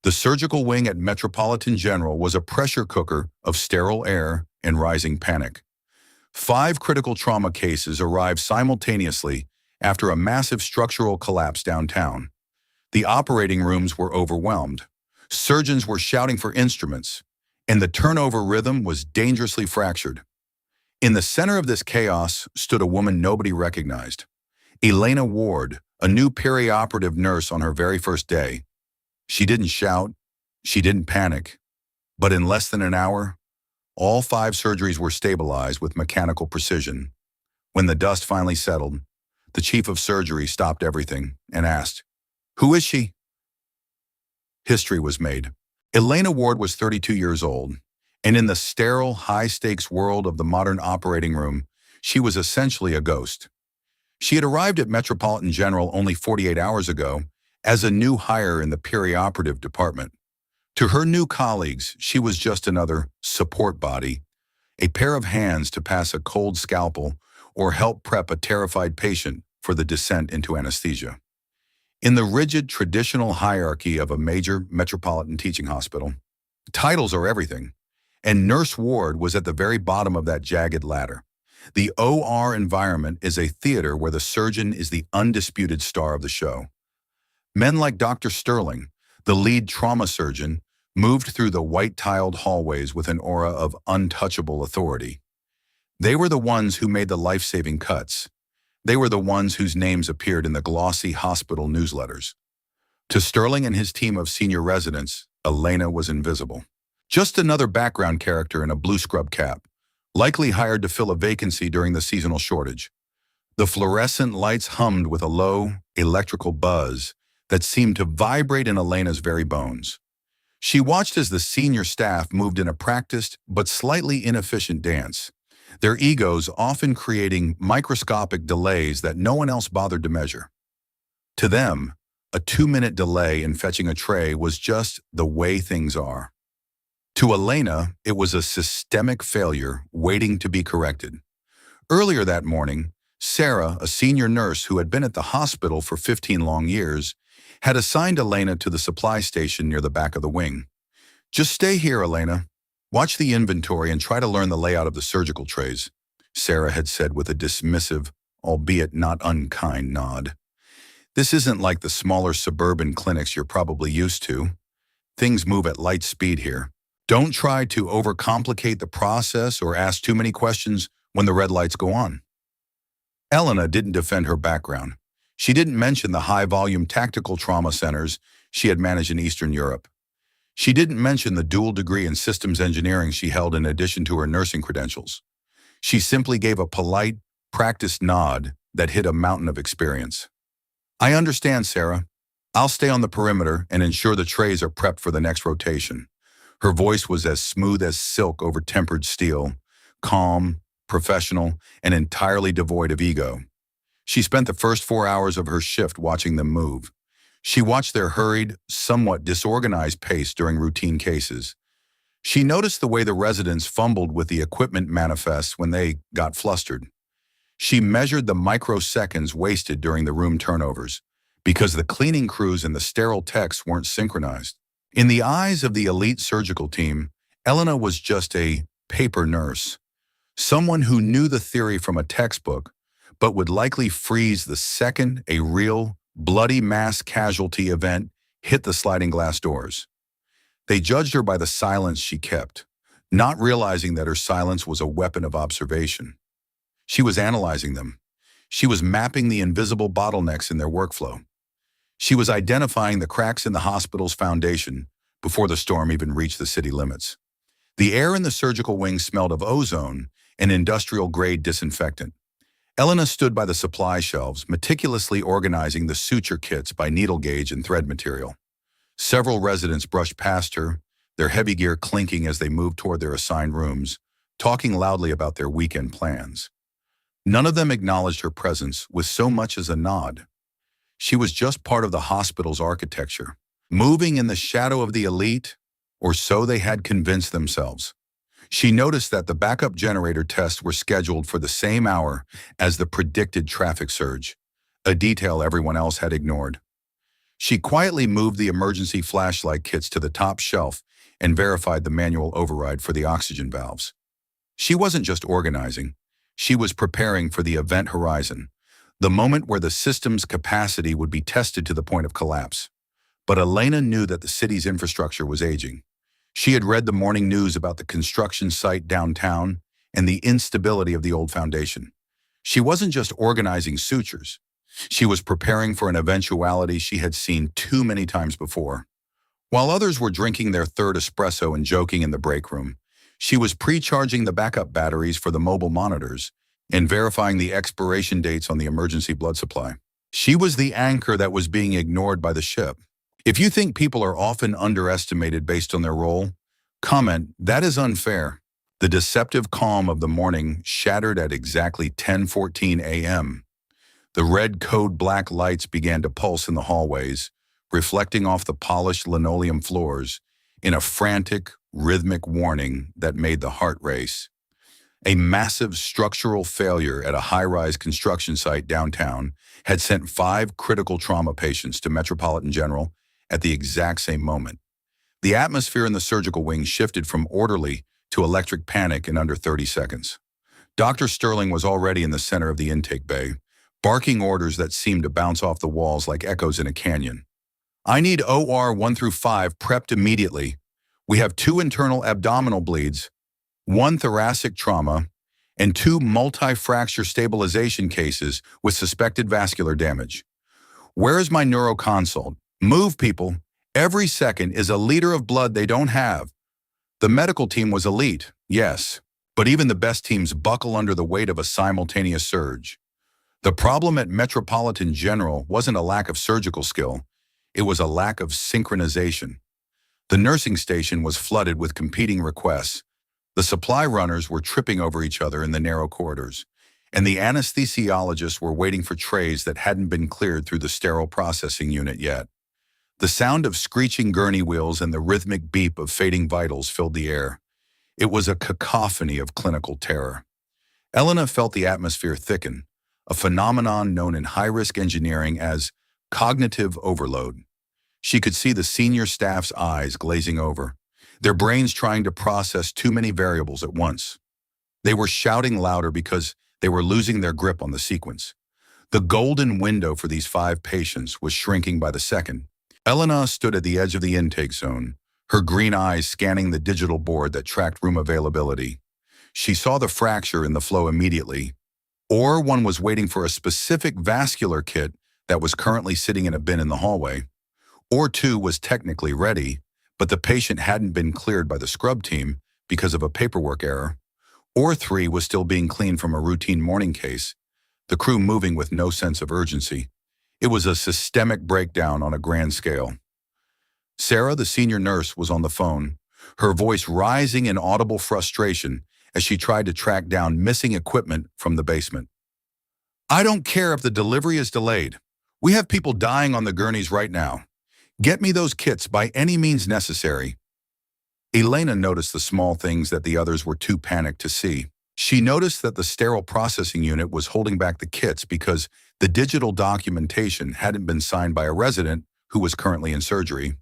The surgical wing at Metropolitan General was a pressure cooker of sterile air and rising panic. 5 critical trauma cases arrived simultaneously after a massive structural collapse downtown. The operating rooms were overwhelmed. Surgeons were shouting for instruments, and the turnover rhythm was dangerously fractured. In the center of this chaos stood a woman nobody recognized. Elena Ward, a new perioperative nurse on her very first day. She didn't shout, she didn't panic, but in less than an hour, all 5 surgeries were stabilized with mechanical precision. When the dust finally settled, the chief of surgery stopped everything and asked, "Who is she?" History was made. Elena Ward was 32 years old, and in the sterile, high-stakes world of the modern operating room, she was essentially a ghost. She had arrived at Metropolitan General only 48 hours ago as a new hire in the perioperative department. To her new colleagues, she was just another support body, a pair of hands to pass a cold scalpel or help prep a terrified patient for the descent into anesthesia. In the rigid, traditional hierarchy of a major metropolitan teaching hospital, titles are everything, and Nurse Ward was at the very bottom of that jagged ladder. The OR environment is a theater where the surgeon is the undisputed star of the show. Men like Dr. Sterling, the lead trauma surgeon, moved through the white-tiled hallways with an aura of untouchable authority. They were the ones who made the life-saving cuts. They were the ones whose names appeared in the glossy hospital newsletters. To Sterling and his team of senior residents, Elena was invisible. Just another background character in a blue scrub cap, likely hired to fill a vacancy during the seasonal shortage. The fluorescent lights hummed with a low, electrical buzz that seemed to vibrate in Elena's very bones. She watched as the senior staff moved in a practiced but slightly inefficient dance, their egos often creating microscopic delays that no one else bothered to measure. To them, a 2-minute delay in fetching a tray was just the way things are. To Elena, it was a systemic failure waiting to be corrected. Earlier that morning, Sarah, a senior nurse who had been at the hospital for 15 long years, had assigned Elena to the supply station near the back of the wing. "Just stay here, Elena. Watch the inventory and try to learn the layout of the surgical trays," Sarah had said with a dismissive, albeit not unkind nod. "This isn't like the smaller suburban clinics you're probably used to. Things move at light speed here. Don't try to overcomplicate the process or ask too many questions when the red lights go on." Elena didn't defend her background. She didn't mention the high-volume tactical trauma centers she had managed in Eastern Europe. She didn't mention the dual degree in systems engineering she held in addition to her nursing credentials. She simply gave a polite, practiced nod that hid a mountain of experience. "I understand, Sarah. I'll stay on the perimeter and ensure the trays are prepped for the next rotation." Her voice was as smooth as silk over tempered steel, calm, professional, and entirely devoid of ego. She spent the first 4 hours of her shift watching them move. She watched their hurried, somewhat disorganized pace during routine cases. She noticed the way the residents fumbled with the equipment manifests when they got flustered. She measured the microseconds wasted during the room turnovers, because the cleaning crews and the sterile techs weren't synchronized. In the eyes of the elite surgical team, Elena was just a paper nurse, someone who knew the theory from a textbook, but would likely freeze the second a real, bloody mass casualty event hit the sliding glass doors. They judged her by the silence she kept, not realizing that her silence was a weapon of observation. She was analyzing them. She was mapping the invisible bottlenecks in their workflow. She was identifying the cracks in the hospital's foundation before the storm even reached the city limits. The air in the surgical wing smelled of ozone, an industrial-grade disinfectant. Elena stood by the supply shelves, meticulously organizing the suture kits by needle gauge and thread material. Several residents brushed past her, their heavy gear clinking as they moved toward their assigned rooms, talking loudly about their weekend plans. None of them acknowledged her presence with so much as a nod. She was just part of the hospital's architecture, moving in the shadow of the elite, or so they had convinced themselves. She noticed that the backup generator tests were scheduled for the same hour as the predicted traffic surge, a detail everyone else had ignored. She quietly moved the emergency flashlight kits to the top shelf and verified the manual override for the oxygen valves. She wasn't just organizing. She was preparing for the event horizon, the moment where the system's capacity would be tested to the point of collapse. But Elena knew that the city's infrastructure was aging. She had read the morning news about the construction site downtown and the instability of the old foundation. She wasn't just organizing sutures. She was preparing for an eventuality she had seen too many times before. While others were drinking their third espresso and joking in the break room, she was pre-charging the backup batteries for the mobile monitors and verifying the expiration dates on the emergency blood supply. She was the anchor that was being ignored by the ship. If you think people are often underestimated based on their role, comment, "That is unfair." The deceptive calm of the morning shattered at exactly 10:14 a.m. The red code black lights began to pulse in the hallways, reflecting off the polished linoleum floors in a frantic, rhythmic warning that made the heart race. A massive structural failure at a high-rise construction site downtown had sent 5 critical trauma patients to Metropolitan General at the exact same moment. The atmosphere in the surgical wing shifted from orderly to electric panic in under 30 seconds. Dr. Sterling was already in the center of the intake bay, barking orders that seemed to bounce off the walls like echoes in a canyon. "I need OR 1 through 5 prepped immediately. We have 2 internal abdominal bleeds, 1 thoracic trauma, and 2 multi-fracture stabilization cases with suspected vascular damage. Where is my neuroconsult? Move, people. Every second is a liter of blood they don't have." The medical team was elite, yes, but even the best teams buckle under the weight of a simultaneous surge. The problem at Metropolitan General wasn't a lack of surgical skill, it was a lack of synchronization. The nursing station was flooded with competing requests. The supply runners were tripping over each other in the narrow corridors, and the anesthesiologists were waiting for trays that hadn't been cleared through the sterile processing unit yet. The sound of screeching gurney wheels and the rhythmic beep of fading vitals filled the air. It was a cacophony of clinical terror. Elena felt the atmosphere thicken, a phenomenon known in high-risk engineering as cognitive overload. She could see the senior staff's eyes glazing over, their brains trying to process too many variables at once. They were shouting louder because they were losing their grip on the sequence. The golden window for these 5 patients was shrinking by the second. Elena stood at the edge of the intake zone, her green eyes scanning the digital board that tracked room availability. She saw the fracture in the flow immediately, or one was waiting for a specific vascular kit that was currently sitting in a bin in the hallway, or 2 was technically ready, but the patient hadn't been cleared by the scrub team because of a paperwork error, or 3 was still being cleaned from a routine morning case, the crew moving with no sense of urgency. It was a systemic breakdown on a grand scale. Sarah, the senior nurse, was on the phone, her voice rising in audible frustration as she tried to track down missing equipment from the basement. "I don't care if the delivery is delayed. We have people dying on the gurneys right now. Get me those kits by any means necessary." Elena noticed the small things that the others were too panicked to see. She noticed that the sterile processing unit was holding back the kits because the digital documentation hadn't been signed by a resident who was currently in surgery.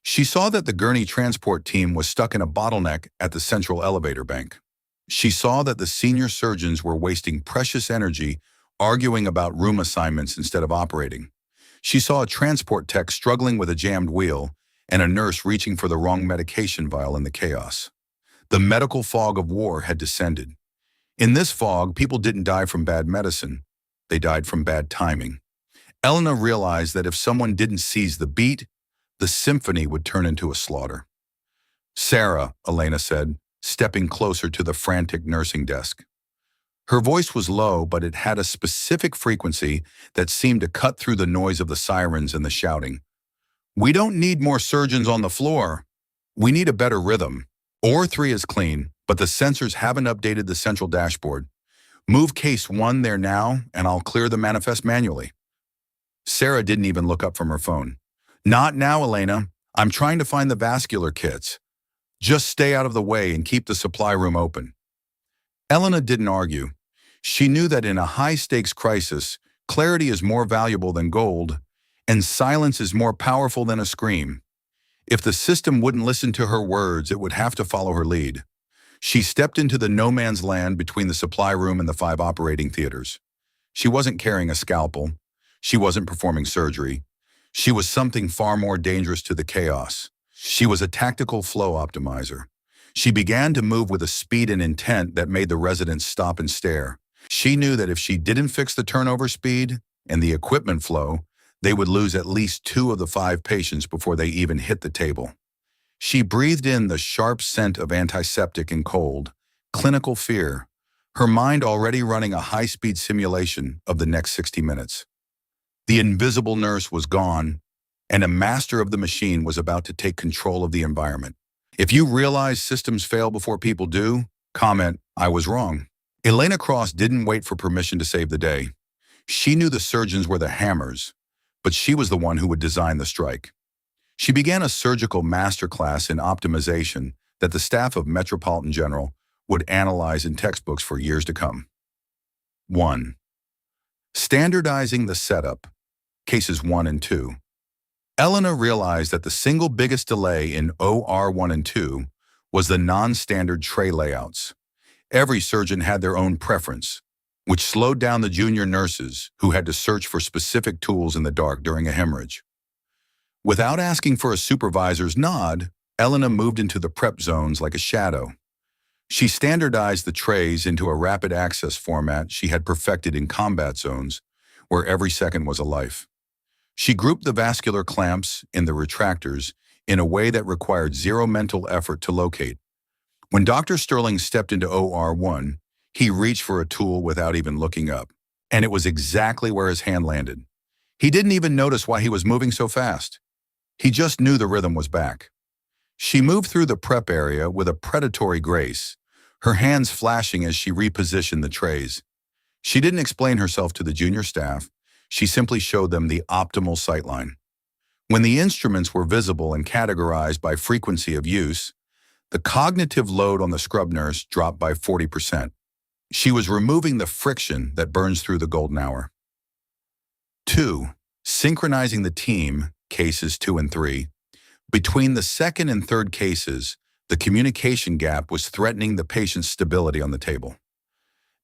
She saw that the gurney transport team was stuck in a bottleneck at the central elevator bank. She saw that the senior surgeons were wasting precious energy arguing about room assignments instead of operating. She saw a transport tech struggling with a jammed wheel and a nurse reaching for the wrong medication vial in the chaos. The medical fog of war had descended. In this fog, people didn't die from bad medicine. They died from bad timing. Elena realized that if someone didn't seize the beat, the symphony would turn into a slaughter. "Sarah," Elena said, stepping closer to the frantic nursing desk. Her voice was low, but it had a specific frequency that seemed to cut through the noise of the sirens and the shouting. "We don't need more surgeons on the floor. We need a better rhythm. OR 3 is clean, but the sensors haven't updated the central dashboard. Move case 1 there now, and I'll clear the manifest manually." Sarah didn't even look up from her phone. "Not now, Elena. I'm trying to find the vascular kits. Just stay out of the way and keep the supply room open." Elena didn't argue. She knew that in a high-stakes crisis, clarity is more valuable than gold, And silence is more powerful than a scream. If the system wouldn't listen to her words, it would have to follow her lead. She stepped into the no man's land between the supply room and the 5 operating theaters. She wasn't carrying a scalpel. She wasn't performing surgery. She was something far more dangerous to the chaos. She was a tactical flow optimizer. She began to move with a speed and intent that made the residents stop and stare. She knew that if she didn't fix the turnover speed and the equipment flow, they would lose at least 2 of the 5 patients before they even hit the table. She breathed in the sharp scent of antiseptic and cold, clinical fear, her mind already running a high-speed simulation of the next 60 minutes. The invisible nurse was gone, and a master of the machine was about to take control of the environment. If you realize systems fail before people do, comment, "I was wrong." Elena Cross didn't wait for permission to save the day. She knew the surgeons were the hammers, but she was the one who would design the strike. She began a surgical masterclass in optimization that the staff of Metropolitan General would analyze in textbooks for years to come. 1. Standardizing the setup, cases 1 and 2. Elena realized that the single biggest delay in OR 1 and 2 was the non-standard tray layouts. Every surgeon had their own preference, which slowed down the junior nurses who had to search for specific tools in the dark during a hemorrhage. Without asking for a supervisor's nod, Elena moved into the prep zones like a shadow. She standardized the trays into a rapid access format she had perfected in combat zones, where every second was a life. She grouped the vascular clamps in the retractors in a way that required zero mental effort to locate. When Dr. Sterling stepped into OR1, he reached for a tool without even looking up, and it was exactly where his hand landed. He didn't even notice why he was moving so fast. He just knew the rhythm was back. She moved through the prep area with a predatory grace, her hands flashing as she repositioned the trays. She didn't explain herself to the junior staff. She simply showed them the optimal sightline. When the instruments were visible and categorized by frequency of use, the cognitive load on the scrub nurse dropped by 40%. She was removing the friction that burns through the golden hour. 2. Synchronizing the team, cases 2 and 3. Between the second and third cases, the communication gap was threatening the patient's stability on the table.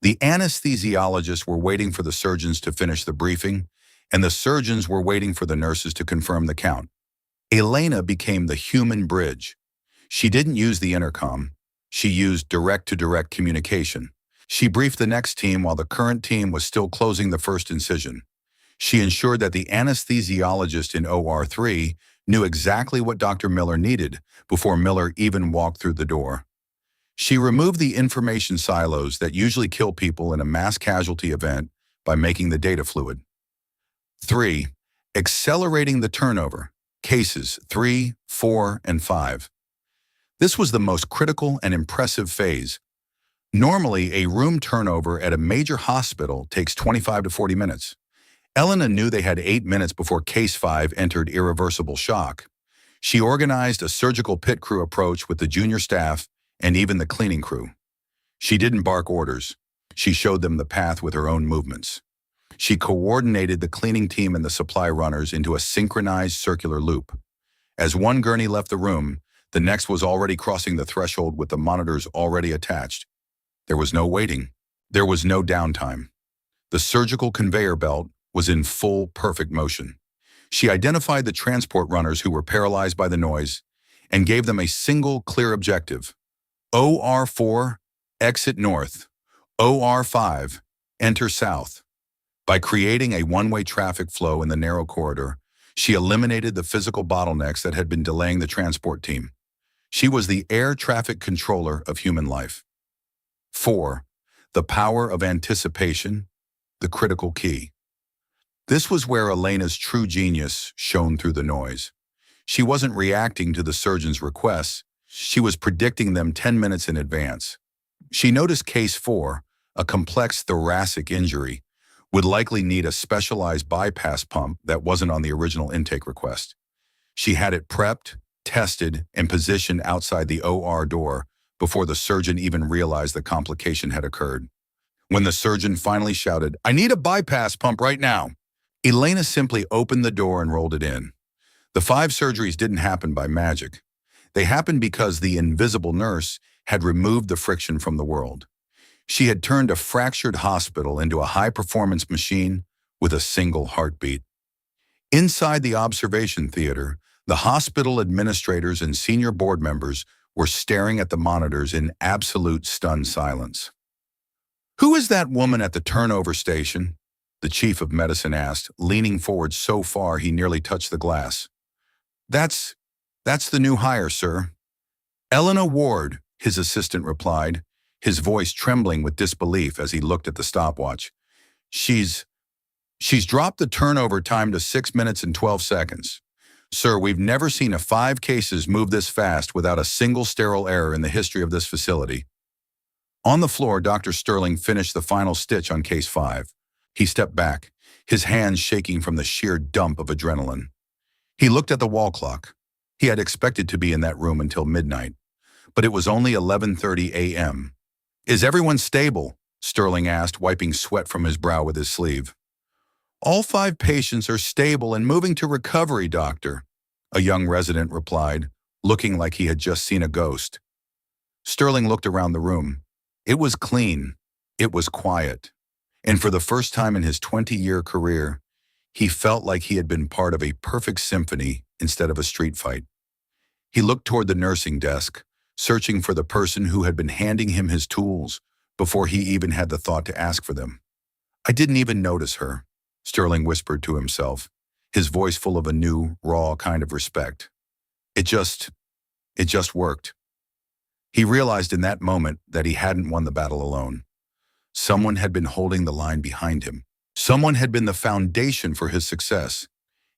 The anesthesiologists were waiting for the surgeons to finish the briefing, and the surgeons were waiting for the nurses to confirm the count. Elena became the human bridge. She didn't use the intercom. She used direct-to-direct communication. She briefed the next team while the current team was still closing the first incision. She ensured that the anesthesiologist in OR3 knew exactly what Dr. Miller needed before Miller even walked through the door. She removed the information silos that usually kill people in a mass casualty event by making the data fluid. 3. Accelerating the turnover, cases 3, 4, and 5. This was the most critical and impressive phase. Normally, a room turnover at a major hospital takes 25 to 40 minutes. Elena knew they had 8 minutes before Case 5 entered irreversible shock. She organized a surgical pit crew approach with the junior staff and even the cleaning crew. She didn't bark orders. She showed them the path with her own movements. She coordinated the cleaning team and the supply runners into a synchronized circular loop. As one gurney left the room, the next was already crossing the threshold with the monitors already attached. There was no waiting. There was no downtime. The surgical conveyor belt was in full, perfect motion. She identified the transport runners who were paralyzed by the noise and gave them a single, clear objective. OR4, exit north. OR5, enter south. By creating a one-way traffic flow in the narrow corridor, she eliminated the physical bottlenecks that had been delaying the transport team. She was the air traffic controller of human life. 4. The power of anticipation, the critical key. This was where Elena's true genius shone through the noise. She wasn't reacting to the surgeon's requests. She was predicting them 10 minutes in advance. She noticed Case 4, a complex thoracic injury, would likely need a specialized bypass pump that wasn't on the original intake request. She had it prepped, tested, and positioned outside the OR door before the surgeon even realized the complication had occurred. When the surgeon finally shouted, "I need a bypass pump right now," Elena simply opened the door and rolled it in. The 5 surgeries didn't happen by magic. They happened because the invisible nurse had removed the friction from the world. She had turned a fractured hospital into a high-performance machine with a single heartbeat. Inside the observation theater, the hospital administrators and senior board members were staring at the monitors in absolute stunned silence. "Who is that woman at the turnover station?" the chief of medicine asked, leaning forward so far he nearly touched the glass. That's the new hire, sir." "Elena Ward," his assistant replied, his voice trembling with disbelief as he looked at the stopwatch. She's dropped the turnover time to 6 minutes and 12 seconds. Sir, we've never seen a 5 cases move this fast without a single sterile error in the history of this facility." On the floor, Dr. Sterling finished the final stitch on case 5. He stepped back, his hands shaking from the sheer dump of adrenaline. He looked at the wall clock. He had expected to be in that room until midnight, but it was only 11:30 a.m. "Is everyone stable?" Sterling asked, wiping sweat from his brow with his sleeve. "All 5 patients are stable and moving to recovery, doctor," a young resident replied, looking like he had just seen a ghost. Sterling looked around the room. It was clean. It was quiet. And for the first time in his 20-year career, he felt like he had been part of a perfect symphony instead of a street fight. He looked toward the nursing desk, searching for the person who had been handing him his tools before he even had the thought to ask for them. "I didn't even notice her," Sterling whispered to himself, his voice full of a new, raw kind of respect. It just worked. He realized in that moment that he hadn't won the battle alone. Someone had been holding the line behind him. Someone had been the foundation for his success,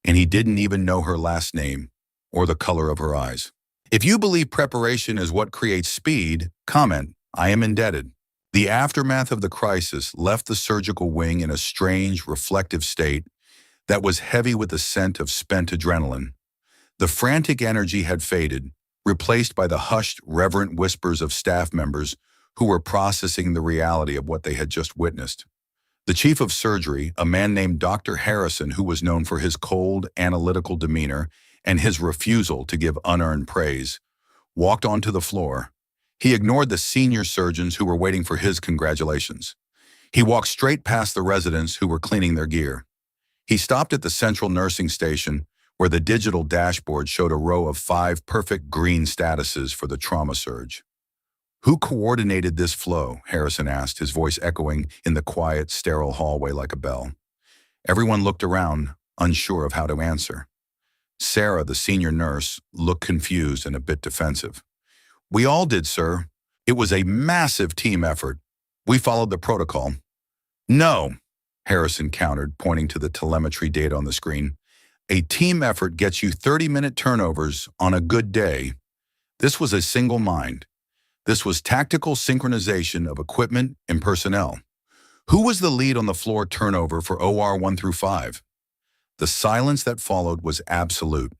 and he didn't even know her last name or the color of her eyes. If you believe preparation is what creates speed, comment, "I am indebted." The aftermath of the crisis left the surgical wing in a strange, reflective state that was heavy with the scent of spent adrenaline. The frantic energy had faded, replaced by the hushed, reverent whispers of staff members who were processing the reality of what they had just witnessed. The chief of surgery, a man named Dr. Harrison, who was known for his cold, analytical demeanor and his refusal to give unearned praise, walked onto the floor. He ignored the senior surgeons who were waiting for his congratulations. He walked straight past the residents who were cleaning their gear. He stopped at the central nursing station, where the digital dashboard showed a row of 5 perfect green statuses for the trauma surge. "Who coordinated this flow?" Harrison asked, his voice echoing in the quiet, sterile hallway like a bell. Everyone looked around, unsure of how to answer. Sarah, the senior nurse, looked confused and a bit defensive. "We all did, sir. It was a massive team effort. We followed the protocol." "No," Harrison countered, pointing to the telemetry data on the screen. "A team effort gets you 30-minute turnovers on a good day. This was a single mind. This was tactical synchronization of equipment and personnel. Who was the lead on the floor turnover for OR 1 through 5? The silence that followed was absolute.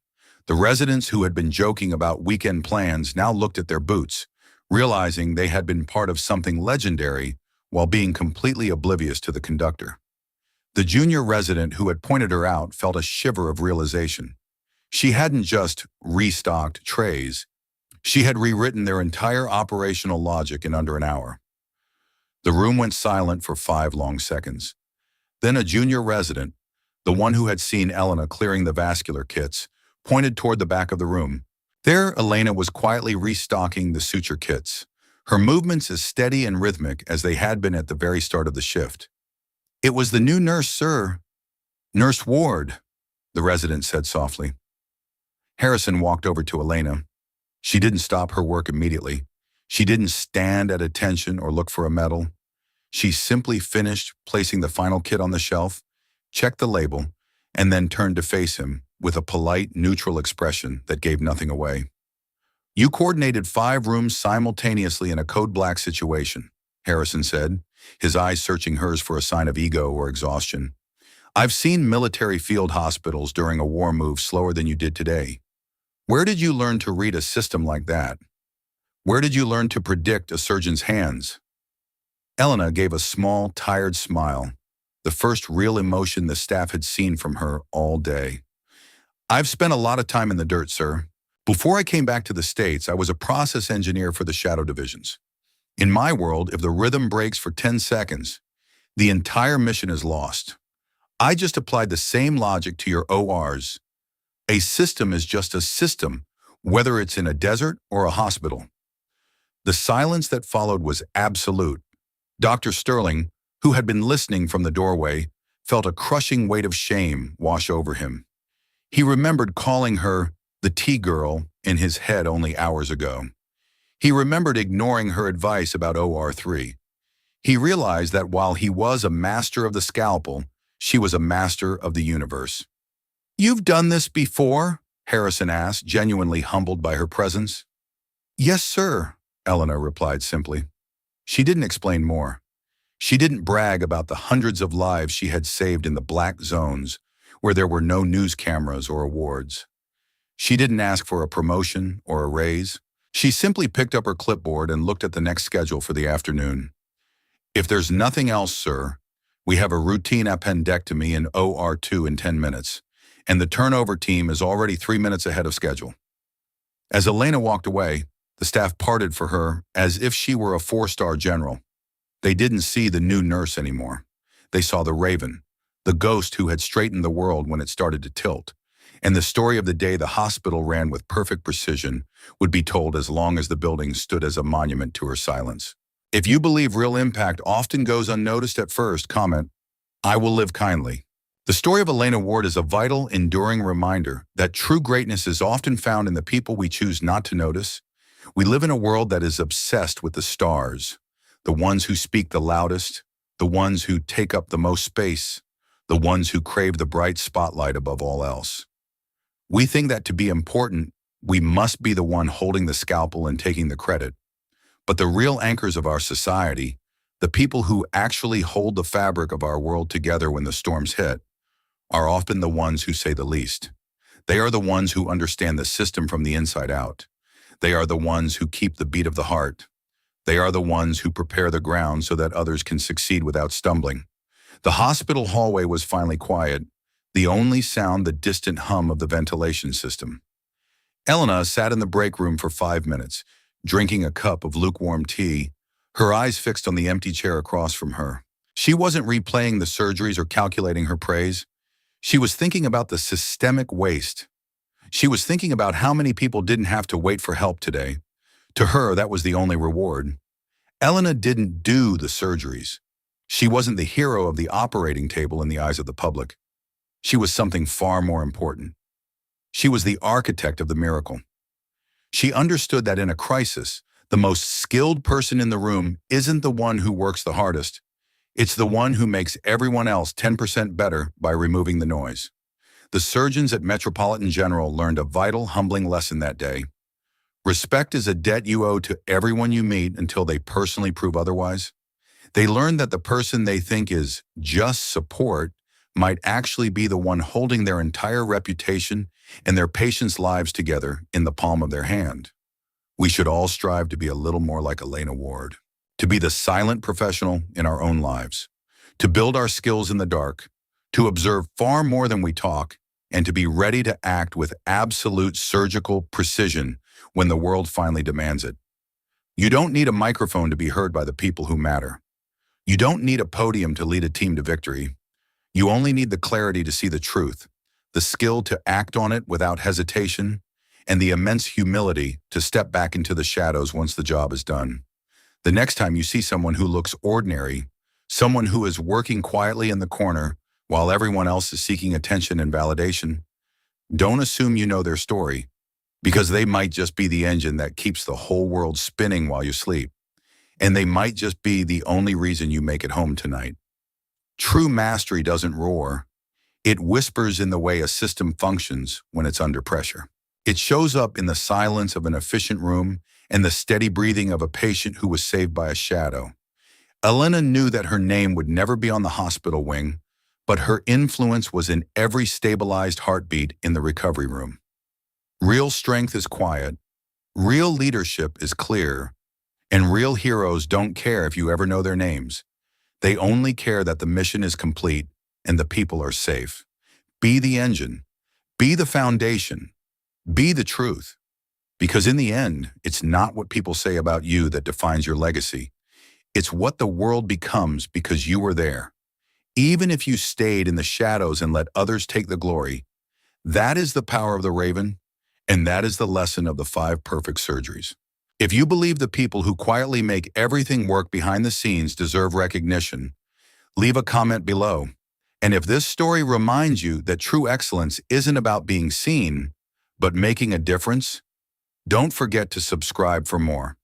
The residents who had been joking about weekend plans now looked at their boots, realizing they had been part of something legendary while being completely oblivious to the conductor. The junior resident who had pointed her out felt a shiver of realization. She hadn't just restocked trays. She had rewritten their entire operational logic in under an hour. The room went silent for 5 long seconds. Then a junior resident, the one who had seen Elena clearing the vascular kits, pointed toward the back of the room. There, Elena was quietly restocking the suture kits, her movements as steady and rhythmic as they had been at the very start of the shift. "It was the new nurse, sir. Nurse Ward," the resident said softly. Harrison walked over to Elena. She didn't stop her work immediately. She didn't stand at attention or look for a medal. She simply finished placing the final kit on the shelf, checked the label, and then turned to face him with a polite, neutral expression that gave nothing away. "You coordinated 5 rooms simultaneously in a code black situation," Harrison said, his eyes searching hers for a sign of ego or exhaustion. "I've seen military field hospitals during a war move slower than you did today. Where did you learn to read a system like that? Where did you learn to predict a surgeon's hands?" Elena gave a small, tired smile. the first real emotion the staff had seen from her all day. "I've spent a lot of time in the dirt, sir. Before I came back to the States, I was a process engineer for the shadow divisions. In my world, if the rhythm breaks for 10 seconds, the entire mission is lost. I just applied the same logic to your ORs. A system is just a system, whether it's in a desert or a hospital." The silence that followed was absolute. Dr. Sterling, who had been listening from the doorway, felt a crushing weight of shame wash over him. He remembered calling her the tea girl in his head only hours ago. He remembered ignoring her advice about OR3. He realized that while he was a master of the scalpel, she was a master of the universe. "You've done this before?" Harrison asked, genuinely humbled by her presence. "Yes, sir," Elena replied simply. She didn't explain more. She didn't brag about the hundreds of lives she had saved in the black zones, where there were no news cameras or awards. She didn't ask for a promotion or a raise. She simply picked up her clipboard and looked at the next schedule for the afternoon. "If there's nothing else, sir, we have a routine appendectomy in OR2 in 10 minutes, and the turnover team is already 3 minutes ahead of schedule." As Elena walked away, the staff parted for her as if she were a 4-star general. They didn't see the new nurse anymore. They saw the Raven, the ghost who had straightened the world when it started to tilt. And the story of the day the hospital ran with perfect precision would be told as long as the building stood as a monument to her silence. If you believe real impact often goes unnoticed at first, comment, "I will live kindly." The story of Elena Ward is a vital, enduring reminder that true greatness is often found in the people we choose not to notice. We live in a world that is obsessed with the stars, the ones who speak the loudest, the ones who take up the most space, the ones who crave the bright spotlight above all else. We think that to be important, we must be the one holding the scalpel and taking the credit. But the real anchors of our society, the people who actually hold the fabric of our world together when the storms hit, are often the ones who say the least. They are the ones who understand the system from the inside out. They are the ones who keep the beat of the heart. They are the ones who prepare the ground so that others can succeed without stumbling. The hospital hallway was finally quiet, the only sound the distant hum of the ventilation system. Elena sat in the break room for 5 minutes, drinking a cup of lukewarm tea, her eyes fixed on the empty chair across from her. She wasn't replaying the surgeries or calculating her praise. She was thinking about the systemic waste. She was thinking about how many people didn't have to wait for help today. To her, that was the only reward. Elena didn't do the surgeries. She wasn't the hero of the operating table in the eyes of the public. She was something far more important. She was the architect of the miracle. She understood that in a crisis, the most skilled person in the room isn't the one who works the hardest. It's the one who makes everyone else 10% better by removing the noise. The surgeons at Metropolitan General learned a vital, humbling lesson that day. Respect is a debt you owe to everyone you meet until they personally prove otherwise. They learned that the person they think is just support might actually be the one holding their entire reputation and their patients' lives together in the palm of their hand. We should all strive to be a little more like Elena Ward, to be the silent professional in our own lives, to build our skills in the dark, to observe far more than we talk, and to be ready to act with absolute surgical precision when the world finally demands it. You don't need a microphone to be heard by the people who matter. You don't need a podium to lead a team to victory. You only need the clarity to see the truth, the skill to act on it without hesitation, and the immense humility to step back into the shadows once the job is done. The next time you see someone who looks ordinary, someone who is working quietly in the corner while everyone else is seeking attention and validation, don't assume you know their story, because they might just be the engine that keeps the whole world spinning while you sleep, and they might just be the only reason you make it home tonight. True mastery doesn't roar. It whispers in the way a system functions when it's under pressure. It shows up in the silence of an efficient room and the steady breathing of a patient who was saved by a shadow. Elena knew that her name would never be on the hospital wing, but her influence was in every stabilized heartbeat in the recovery room. Real strength is quiet, real leadership is clear, and real heroes don't care if you ever know their names. They only care that the mission is complete and the people are safe. Be the engine. Be the foundation. Be the truth. Because in the end, it's not what people say about you that defines your legacy. It's what the world becomes because you were there. Even if you stayed in the shadows and let others take the glory, that is the power of the Raven, and that is the lesson of the 5 perfect surgeries. If you believe the people who quietly make everything work behind the scenes deserve recognition, leave a comment below. And if this story reminds you that true excellence isn't about being seen, but making a difference, don't forget to subscribe for more.